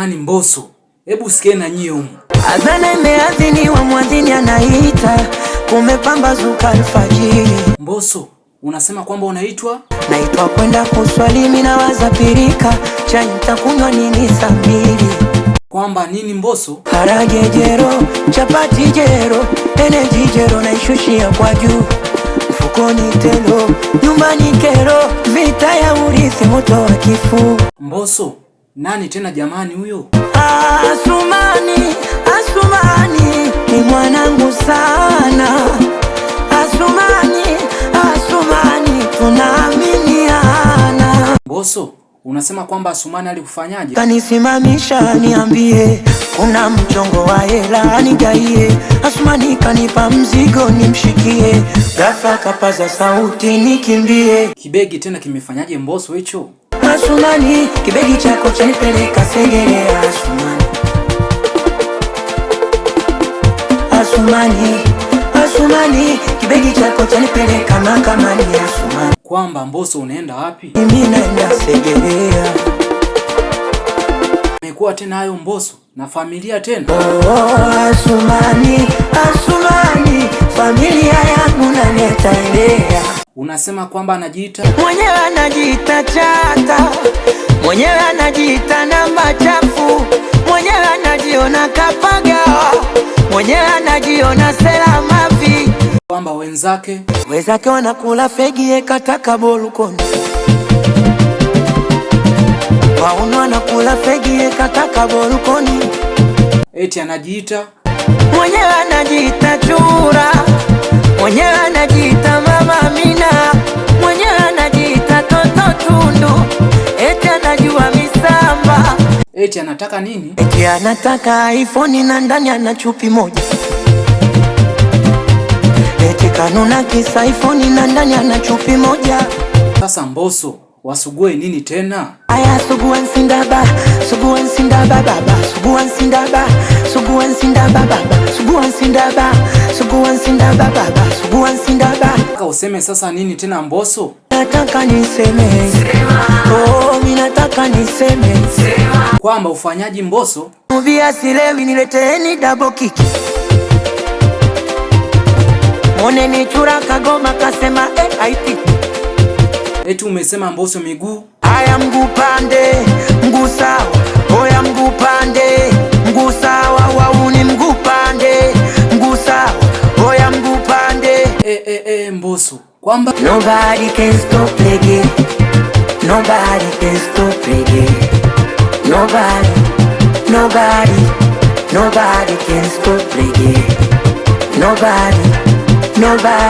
Jamani Mbosso, hebu sikie na nyie humu. Adhana imeadhiniwa, mwadhini anaita, kumepambazuka alfajiri. Mbosso, unasema kwamba unaitwa? Naitwa kwenda kuswali, mimi nawaza pirika, chai nitakunywa nini saa mbili? Kwamba nini Mbosso? Harage jero, chapati jero, energy jero naishushia kwa juu. Mfukoni telo, nyumbani kero, vita ya urithi moto wa kifuu. Mbosso, nani tena jamani huyo? Asumani, Asumani ni mwanangu sana. Asumani, Asumani tunaaminiana. Mbosso, unasema kwamba Asumani alikufanyaje? Kanisimamisha niambie, kuna mchongo wa hela nigaie. Asumani kanipa mzigo nimshikie, ghafla kapaza sauti nikimbie. Kibegi tena kimefanyaje Mbosso hicho? Asumani, kibegi chako chanipeleka Segerea. Asumani, Asumani, Asumani, kibegi chako chanipeleka mahakamani. Asumani, Kwamba Mbosso unaenda wapi? mimi naenda Segerea. Umekuwa tena hayo Mbosso na familia tena? Asumani, Asumani, familia yangu naletaendea. Unasema kwamba anajiita? Mwenyewe anajiita chata, mwenyewe anajiita namba chafu, mwenyewe anajiona kapaga, mwenyewe anajiona sela mavi. Kwamba wenzake wanakula fegi ekataka bolukoni, wauno wanakula fegi ekataka bolukoni. eti anajiita? Mwenyewe anajiita chura, mwenyewe anajiita mama Amina, mwenyewe anajiita toto tundu, eti anajua misamba. Eti anataka nini? Eti anataka iPhone na ndani ana chupi moja. Eti kanuna kisa iPhone na ndani ana chupi moja. Sasa Mbosso, wasugue nini tena? Aya suguan sindaba, suguan sindaba baba, suguan sindaba, suguan sindaba baba, suguan sindaba, suguan sindaba baba, suguan sindaba. Nataka useme sasa nini tena Mbosso? Nataka niseme, oh mimi nataka niseme, Kwamba ufanyaji Mbosso? Mbia silewi nileteeni double kick. Mone ni chura kagoma kasema haiti. Eti umesema Mbosso miguu? Aya mguu pande, mguu sawa. Oya mguu pande, mguu sawa. Wauni mguu pande, mguu sawa. Oya mguu pande. Mbosso, kwamba Nobody can stop again. Nobody can stop again. Nobody, nobody, nobody can stop again. Nobody, nobody.